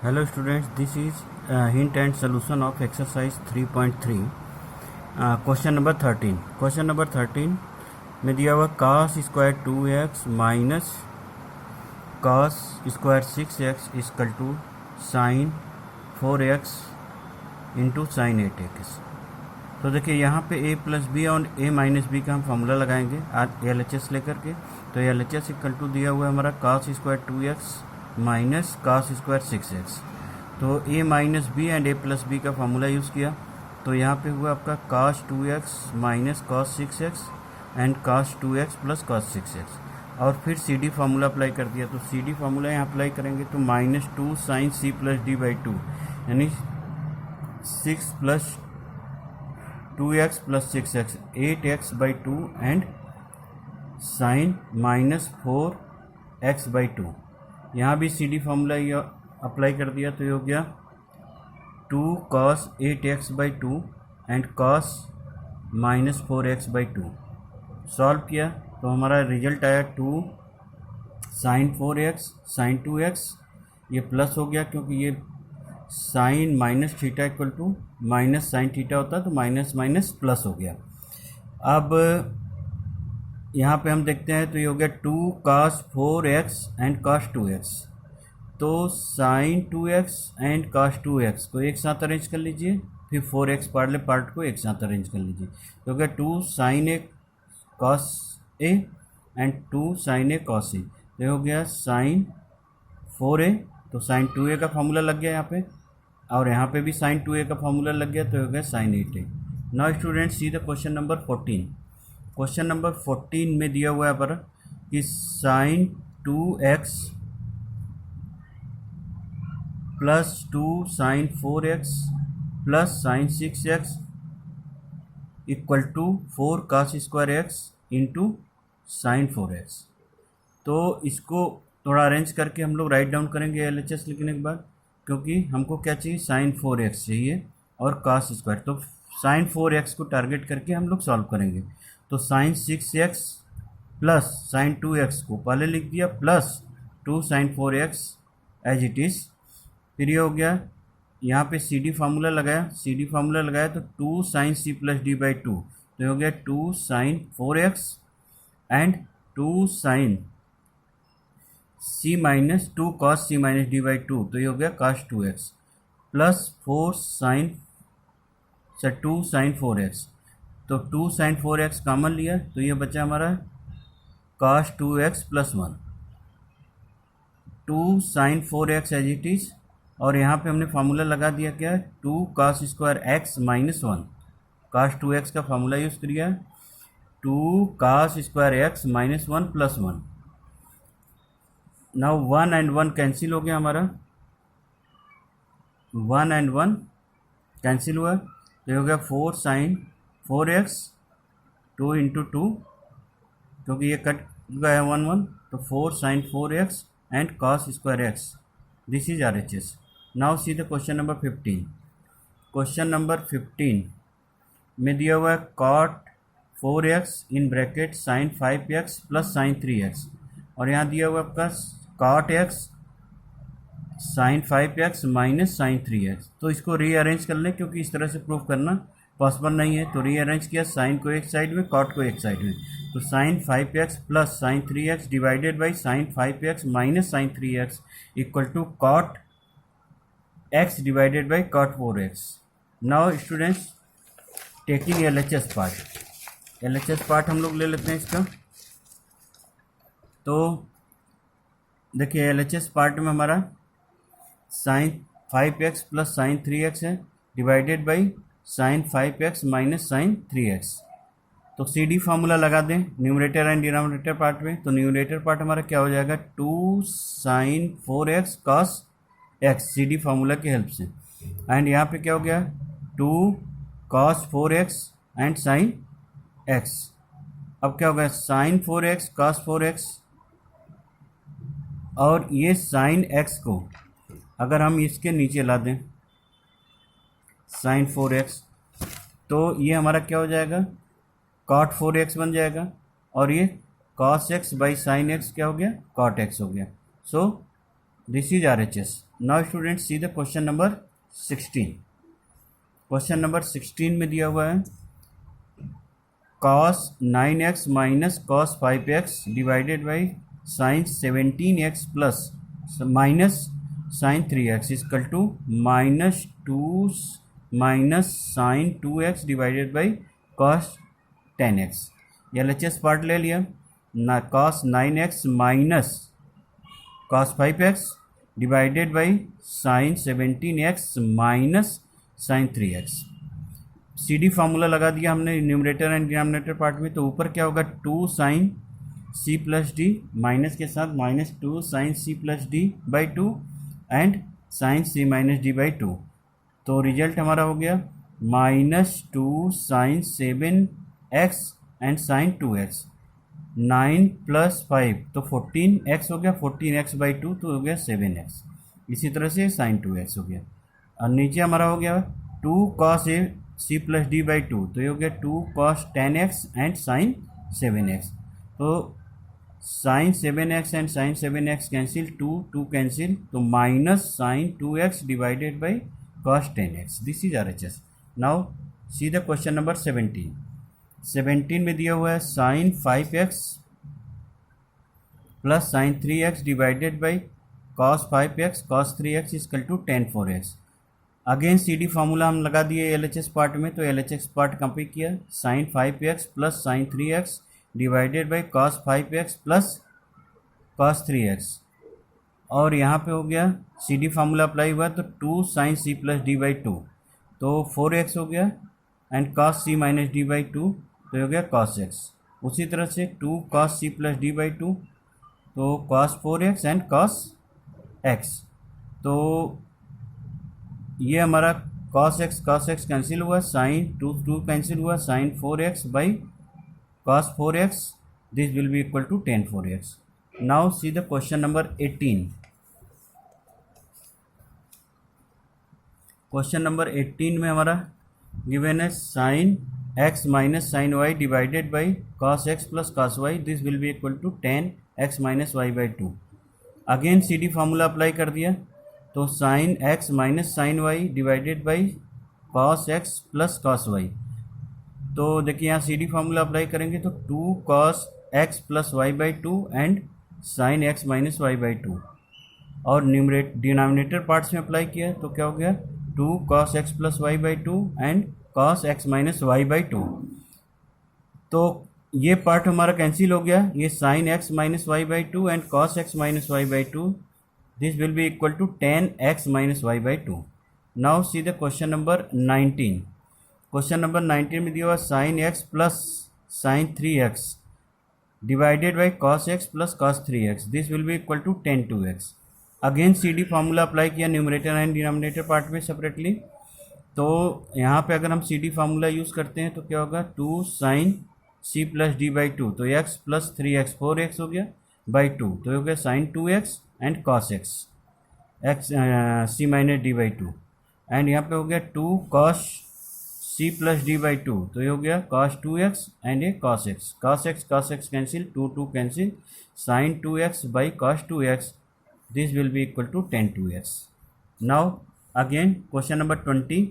Hello students, this is hint and solution of exercise 3.3. Question number 13. Question number 13 में दिया हुआ cos square 2x minus cos square 6x equal to sine 4x into sine 8x. तो देखिए यहाँ पे a plus B और a minus B का हम फॉर्मूला लगाएंगे एल एच एस लेकर के. तो L H S equal to दिया हुआ है हमारा cos square 2x minus cos square 6x. तो a minus B and a plus B का फार्मूला यूज़ किया. तो यहाँ पे हुआ आपका cos 2x minus cos 6x and cos 2x plus cos 6x. और फिर सी डी फार्मूला अप्लाई कर दिया. तो सी डी फार्मूला यहाँ अप्लाई करेंगे तो minus 2 sine C plus D by 2 यानी 6 plus 2x plus 6x 8x by 2 and sine minus 4x by 2. यहाँ भी सी डी फार्मूला ये अप्लाई कर दिया तो ये हो गया 2 cos 8x by 2 and cos minus 4x by 2. Solve किया तो हमारा रिजल्ट आया 2 साइन 4x साइन 2x. ये प्लस हो गया क्योंकि ये sine minus theta equal to minus sine theta होता है तो माइनस माइनस प्लस हो गया. अब यहाँ पे हम देखते हैं तो ये हो गया 2 cos 4x and cos 2x. तो sign 2x and cos 2x को एक साथ अरेंज कर लीजिए, फिर 4x पार्ले पार्ट को एक साथ अरेंज कर लीजिए. तो हो गया 2 sine A cos A and 2 sine A cos A. तो हो गया साइन 4a. तो साइन 2a का फॉर्मूला लग गया यहाँ पे और यहाँ पे भी साइन 2a का फॉर्मूला लग गया तो हो गया sine 8a. Now students see the question number 14. Question number 14 में दिया हुआ है पर कि sine 2x plus 2 sine 4x plus sine 6x equal to 4 cos square x into sine 4x. तो इसको थोड़ा अरेंज करके हम लोग राइट डाउन करेंगे एल एच एस लिखने के बाद, क्योंकि हमको क्या चाहिए साइन 4x चाहिए और cos स्क्वायर. तो साइन 4x को टारगेट करके हम लोग सॉल्व करेंगे. तो sign 6x plus sine 2x को पहले लिख दिया plus 2 sine 4x as it is. फिर ये हो गया यहाँ पे सी डी फार्मूला लगाया. सी डी फार्मूला लगाया तो 2 sine C plus D by 2. तो हो गया 2 sine 4x and 2 sine C minus 2 cos C minus D by 2. तो ये हो गया cos 2x plus 4 sign 2 sine 4x. तो 2 साइन 4x कॉमन लिया तो ये बचा हमारा cos 2x plus 1. 2 sine 4x as it is और यहाँ पे हमने फार्मूला लगा दिया क्या 2 cos square x minus 1. cos 2x का फार्मूला यूज़ किया 2 cos square x minus 1 plus 1. Now 1 and 1 cancel हो गया हमारा. 1 एंड 1 कैंसिल हुआ तो हो गया 4 साइन 4x 2 इंटू 2 क्योंकि ये कट गया 1 1. तो 4 sine 4x and cos square x. This is R H S. Now see the question number 15. Question number 15 में दिया हुआ है cot 4x in bracket sine 5x plus sine 3x और यहाँ दिया हुआ है आपका cot x sine 5x minus sine 3x. तो इसको रीअरेंज कर लें क्योंकि इस तरह से प्रूफ करना पॉसिबल नहीं है. तो रीअरेंज किया साइन को एक साइड में cot को एक साइड में. तो sine 5x plus sine 3x divided by sine 5x minus sine 3x equal to cot x divided by cot 4x. Now students taking L H S part. L H S part हम लोग ले लेते हैं इसका. तो देखिए L H S part में हमारा sign 5x plus sine 3x है divided by sine 5x minus sine 3x. तो सी डी फार्मूला लगा दें न्यूमरेटर एंड डिनोमिनेटर पार्ट में. तो न्यूमरेटर पार्ट हमारा क्या हो जाएगा 2 sine 4x cos x C D formula की हेल्प से. एंड यहाँ पे क्या हो गया 2 cos 4x and sine x. अब क्या होगा साइन 4x cos 4x और ये साइन x को अगर हम इसके नीचे ला दें साइन 4x तो ये हमारा क्या हो जाएगा cot 4x बन जाएगा और ये cos x by sine x क्या हो गया cot x हो गया. So this is RHS. Now students see the question number 16। Question number 16 में दिया हुआ है cos 9x minus cos 5x divided by sine 17x plus minus sine 3x equal to minus 2 minus sine 2x divided by cos 10x। LHS part ले लिया ना, cos 9x minus cos 5x divided by sine 17x minus sine 3x। CD formula लगा दिया हमने numerator and denominator part में, तो ऊपर क्या होगा 2 sine C plus D minus के साथ minus 2 sine C plus D by 2 and sine C minus D by 2। तो रिजल्ट हमारा हो गया minus 2 sine 7x and sine 2x। 9 plus 5 तो 14x हो गया, 14x बाई 2 तो हो गया 7x। इसी तरह से साइन 2x हो गया। और नीचे हमारा हो गया 2 cos A C plus D by 2 तो ये हो गया 2 cos 10x and sine 7x। तो sine 7x and sine 7x cancel, 2 cancel, तो minus sine 2x divided by cos 10x। This is RHS। Now see the question number 17 में दिया हुआ है sine 5x plus sine 3x divided by cos 5x cos 3x equal to tan 4x। Again CD formula हम लगा दिए LHS part में, तो LHS part complete किया sine 5x plus sine 3x divided by cos 5x plus cos 3x। और यहाँ पे हो गया CD फार्मूला अप्लाई हुआ तो 2 sine C plus D by 2 तो 4x हो गया and cos C minus D by 2 तो हो गया cos x। उसी तरह से 2 cos C plus D by 2 तो cos 4x and cos x। तो ये हमारा cos x कैंसिल हुआ, साइन 2 कैंसिल हुआ, sine 4x by cos 4x this will be equal to tan 4x। Now see the question number 18। Question number 18 में हमारा given है sine x minus sine y divided by cos x plus cos y this will be equal to tan x minus y by 2। Again CD formula apply कर दिया तो sine x minus sine y divided by cos x plus cos y। तो देखिए यहाँ CD formula apply करेंगे तो 2 cos x plus y by 2 and sine x minus y by 2। और denominator parts में अप्लाई किया तो क्या हो गया 2 cos x plus y by 2 and cos x minus y by 2। तो ये पार्ट हमारा कैंसिल हो गया, ये sine x minus y by 2 and cos x minus y by 2 this will be equal to tan x minus y by 2। Now see the question number 19। Question number 19 में दिया हुआ sine x plus sine 3x divided by cos x plus cos 3x this will be equal to tan 2x। Again CD formula apply किया numerator and denominator part में separately. तो यहाँ पे अगर हम CD फार्मूला यूज़ करते हैं तो क्या होगा 2 sine C plus D by 2 तो x प्लस 3x 4x हो गया बाई 2 तो हो गया sine 2x and cos x C minus D by 2 and यहाँ पे हो गया 2 cos C plus D by 2 तो ये हो गया cos 2x एंड ये cos x cancel 2 cancel sine 2x by cos 2x this will be equal to tan 2x। Now again question number 20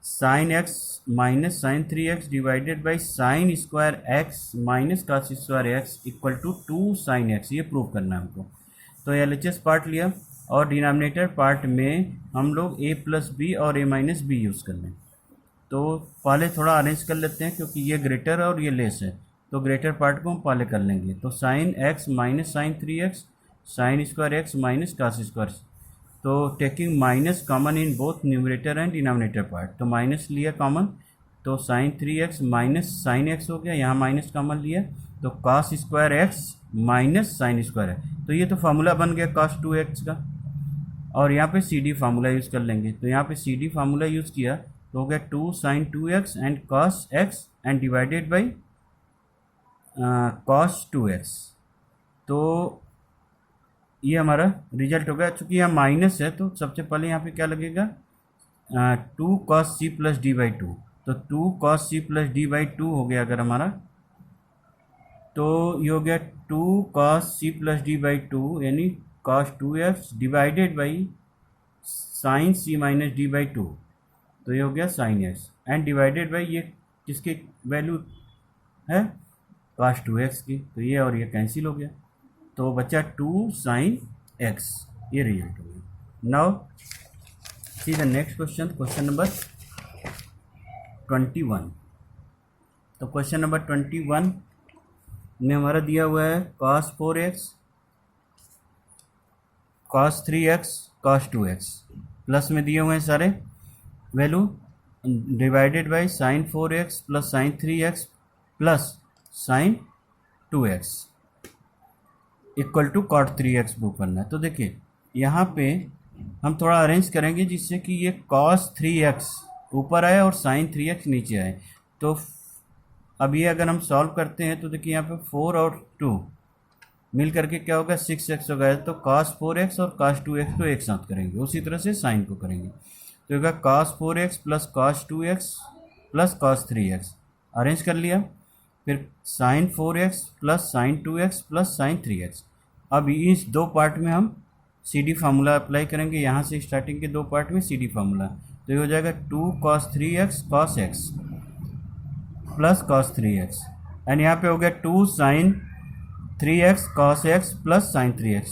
sine x minus sine 3x divided by sine square x minus cos square x equal to 2 sign x, ये prove करना है हमको। तो LHS part लिया और denominator part में हम लोग a प्लस बी और a माइनस बी यूज़ कर लें। तो पहले थोड़ा अरेंज कर लेते हैं क्योंकि ये ग्रेटर और ये लेस है, तो ग्रेटर पार्ट को हम पहले कर लेंगे। तो sine x minus sine 3x sine square x minus cos square, तो taking minus common in both numerator and denominator part, तो माइनस लिया कॉमन तो sine 3x minus sine x हो गया, यहाँ माइनस कॉमन लिया तो cos square x minus sine square है। तो ये तो फार्मूला बन गया cos 2x का। और यहाँ पे CD फार्मूला यूज़ कर लेंगे, तो यहाँ पे CD फार्मूला यूज़ किया तो हो गया 2 sine 2x and cos x and divided by cos 2x। तो ये हमारा रिजल्ट हो गया। चूँकि यहाँ माइनस है तो सबसे पहले यहाँ पे क्या लगेगा 2 cos C plus D by 2, तो 2 cos C plus D by 2 हो गया अगर हमारा, तो ये हो गया 2 cos C plus D by 2 यानी cos 2x divided by sine C minus D by two, तो ये हो गया sine X and divided by ये किसकी वैल्यू है cos 2x की, तो ये और ये कैंसिल हो गया, तो बचा 2 साइन एक्स, ये रिजल्ट हो गया। Now see the next question, question number 21। तो क्वेश्चन नंबर 21 में हमारा दिया हुआ है cos 4x, cos 3x, cos 2x, plus में दिए हुए हैं सारे value, divided by sine 4x plus sine 3x plus sine 2x equal to cot 3x prove करना है। तो देखिए यहाँ पे हम थोड़ा अरेंज करेंगे जिससे कि ये cos 3x ऊपर आए और साइन 3x नीचे आए। तो अब ये अगर हम सॉल्व करते हैं तो देखिए यहाँ पे 4 और 2 मिल करके क्या होगा 6x होगा, तो cos 4x और cos 2x को एक साथ करेंगे, उसी तरह से साइन को करेंगे, तो होगा cos 4x plus cos 2x plus cos 3x, arrange कर लिया, फिर sine 4x plus sine 2x plus sine 3x। अब इस दो पार्ट में हम सी डी फार्मूला अप्लाई करेंगे, यहाँ से स्टार्टिंग के दो पार्ट में सी डी फार्मूला, तो ये हो जाएगा 2 cos 3x cos x plus cos 3x and यहाँ पे हो गया 2 sine 3x cos x plus sine 3x।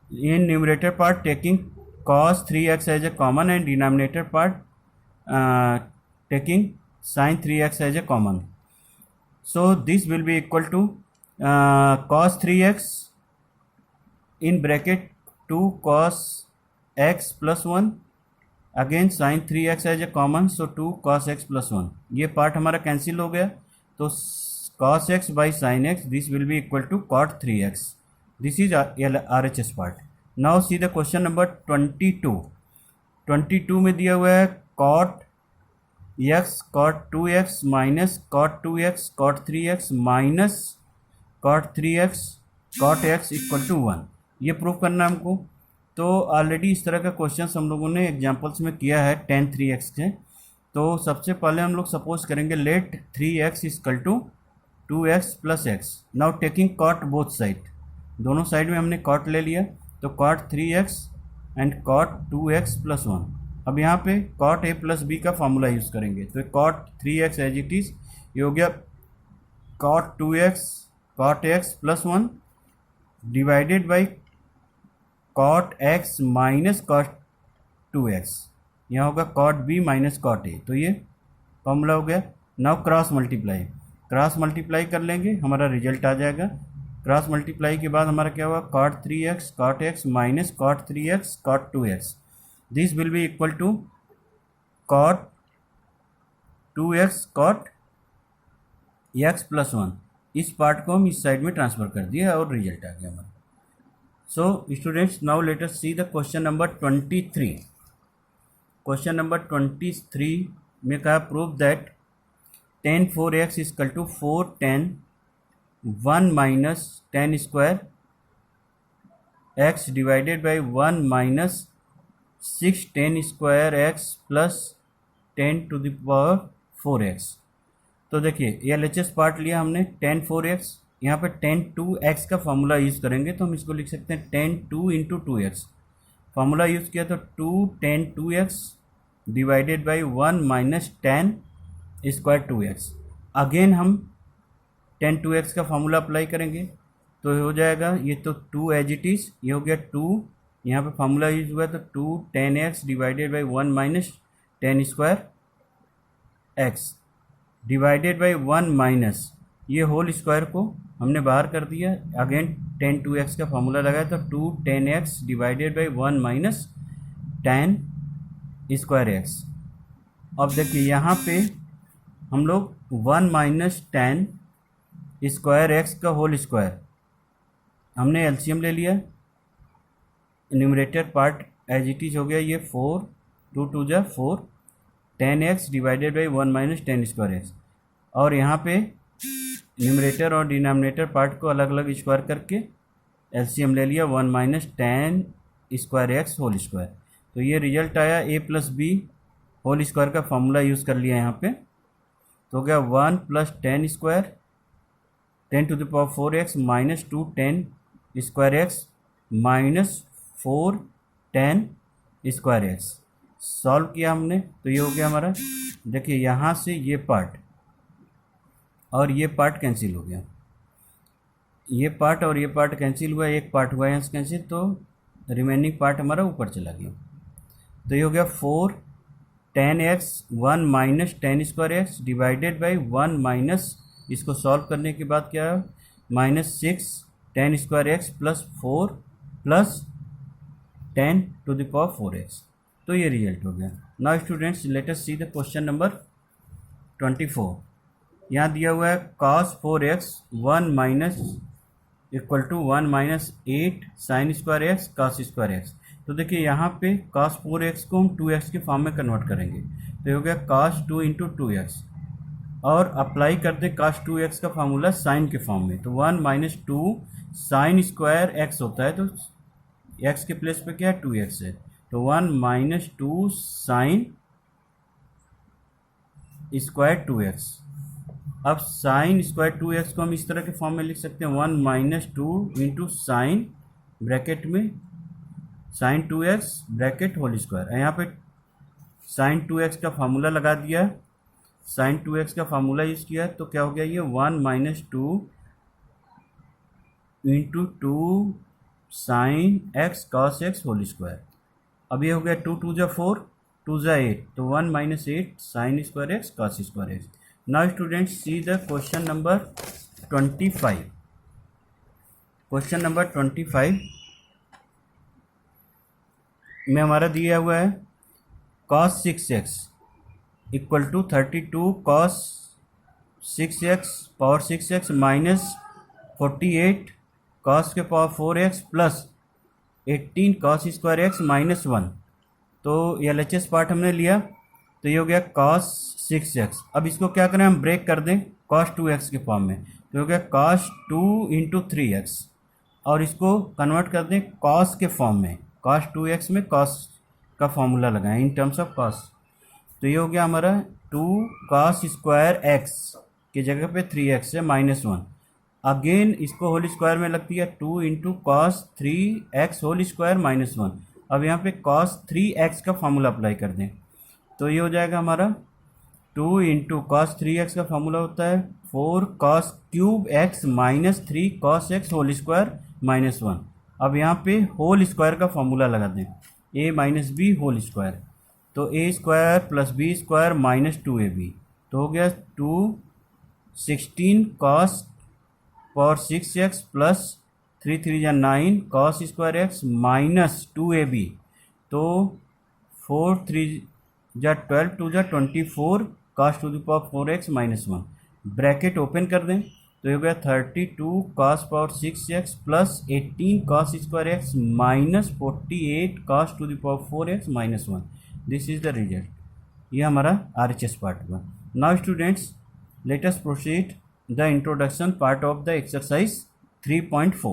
In numerator part taking cos 3x as a common and denominator part taking sin 3x as a common, so this will be equal to cos 3x in bracket 2 cos x plus 1 अगेन sin 3x as a common, so 2 cos x plus 1, ये part हमारा cancel हो गया, तो cos x by sin x this will be equal to cot 3x, this is RHS part. Now see the question number 22 में दिया हुआ है cot x cot 2x minus cot 2x cot 3x minus cot 3x cot x equal to 1, ये prove करना हमको। तो already इस तरह का क्वेश्चन हम लोगों ने एग्जांपल्स में किया है tan 3x से। तो सबसे पहले हम लोग सपोज करेंगे let 3x equal to 2x plus x, now taking cot both side, दोनों साइड में हमने cot ले लिया, तो cot 3x and cot 2x plus 1। अब यहाँ पे cot a प्लस b का फॉर्मूला यूज़ करेंगे, तो cot 3x as it is, ये हो गया cot 2x cot x plus 1 divided by cot x minus cot 2x, यहाँ होगा cot b minus cot a, तो ये फॉर्मूला हो गया। नाउ क्रॉस मल्टीप्लाई कर लेंगे, हमारा रिजल्ट आ जाएगा। क्रॉस मल्टीप्लाई के बाद हमारा क्या हुआ cot 3x cot x minus cot 3x cot 2x, this will be equal to cot 2x cot x plus 1, इस पार्ट को हम इस साइड में ट्रांसफर कर दिए और रिजल्ट आ गया हमारा। So students now let us see the question number 23। Question number 23 में कहा prove that tan 4x equal to 4 tan 1 minus tan square x divided by 1 minus 6 tan square x plus 10 to the power 4x। तो देखिए LHS part लिया हमने tan 4x, यहाँ पे tan 2x का formula use करेंगे, तो हम इसको लिख सकते हैं tan 2 into 2x, formula use किया तो 2 tan 2x divided by 1 minus tan square 2x। Again हम tan 2x का फॉर्मूला अप्लाई करेंगे, तो हो जाएगा ये तो 2 एज इट इज़, ये हो गया 2, यहाँ पे फॉर्मूला यूज हुआ तो 2 tan x divided by 1 minus tan square x divided by 1 minus ये होल स्क्वायर को हमने बाहर कर दिया, अगेन tan 2x का फॉर्मूला लगाया तो 2 tan x divided by 1 minus tan square x। अब देखिए यहाँ पे हम लोग 1 माइनस tan स्क्वायर x का होल स्क्वायर हमने एलसीएम ले लिया, numerator part as it is हो गया ये 4 2 2 जा 4 tan x divided by 1 minus tan square x, और यहाँ पे न्यूमरेटर और डिनोमिनेटर पार्ट को अलग अलग स्क्वायर करके एलसीएम ले लिया 1 minus tan square x whole square, तो ये रिजल्ट आया a plus b whole square का फॉर्मूला यूज़ कर लिया यहाँ पे, तो हो गया 1 plus tan square 10 to the power 4x minus 2 tan square x minus 4 tan square x solve किया हमने तो ये हो गया हमारा। देखिए यहाँ से ये पार्ट और ये पार्ट कैंसिल हो गया, ये पार्ट और ये पार्ट कैंसिल हुआ, एक पार्ट हुआ यहाँ से कैंसिल, तो रिमेनिंग पार्ट हमारा ऊपर चला गया। तो ये हो गया 4 tan x 1 minus ten square X divided by 1 minus, इसको सॉल्व करने के बाद क्या है -6 tan स्क्वायर एक्स प्लस 4 प्लस 10 टू द पावर 4x। तो ये रिजल्ट हो गया। Now students let us see the question number 24। यहाँ दिया हुआ है cos 4x 1 minus equal to 1 minus 8 sine square X cos square X. तो देखिए यहाँ पे cos 4x को हम 2x के फॉर्म में कन्वर्ट करेंगे, तो ये हो गया cos 2 इंटू 2x, और अप्लाई कर दें cos 2x का फार्मूला साइन के फॉर्म में, तो 1 माइनस 2 साइन स्क्वायर एक्स होता है, तो x के प्लेस पे क्या है 2x है, तो 1 माइनस 2 साइन स्क्वायर 2x। अब साइन स्क्वायर 2x को हम इस तरह के फॉर्म में लिख सकते हैं 1 माइनस 2 इंटू साइन ब्रैकेट में sine 2x bracket whole square. यहाँ पे साइन 2x का फार्मूला लगा दिया, साइन 2x का फार्मूला यूज़ किया, तो क्या हो गया ये 1 minus 2 into 2 sine X cos X whole square. अब ये हो गया 2 2 जा 4 2 जा 8, तो 1 minus 8 sine square X cos square X. Now students see the question number 25। Question number 25 में हमारा दिया हुआ है cos 6x equal to 32 cos 6x power 6x minus 48 cos के power 4x plus 18 cos square x minus 1। तो LHS part हमने लिया, तो ये हो गया cos 6x। अब इसको क्या करें हम ब्रेक कर दें cos 2x के फॉर्म में, तो हो गया cos 2 इंटू 3x, और इसको कन्वर्ट कर दें cos के फॉर्म में, cos 2x में cos का फॉर्मूला लगाएं इन टर्म्स ऑफ cos, तो ये हो गया हमारा 2 cos स्क्वायर एक्स की जगह पे 3x है माइनस 1। अगेन इसको होल स्क्वायर में लगती है 2 into cos 3x whole square minus 1। अब यहाँ पे cos 3x का फॉर्मूला अप्लाई कर दें, तो ये हो जाएगा हमारा 2 इंटू कॉस 3x का फॉर्मूला होता है 4 cos cube x minus 3 cos x whole square minus 1। अब यहाँ पे होल स्क्वायर का फॉर्मूला लगा दें a minus B whole square, तो a square plus B square minus 2ab, तो हो गया 16 cos पावर 6x प्लस 3 3 या 9 cos square x minus 2ab, तो 4 3 या 12 2 या 24 cos to the power 4x minus 1। Bracket open कर दें, तो ये हो गया 32 cos power 6x plus 18 cos square x minus 48 cos to the power 4x minus 1। This is the result. ये हमारा RHS पार्ट हुआ। Now students let us proceed the introduction part of the exercise 3.4।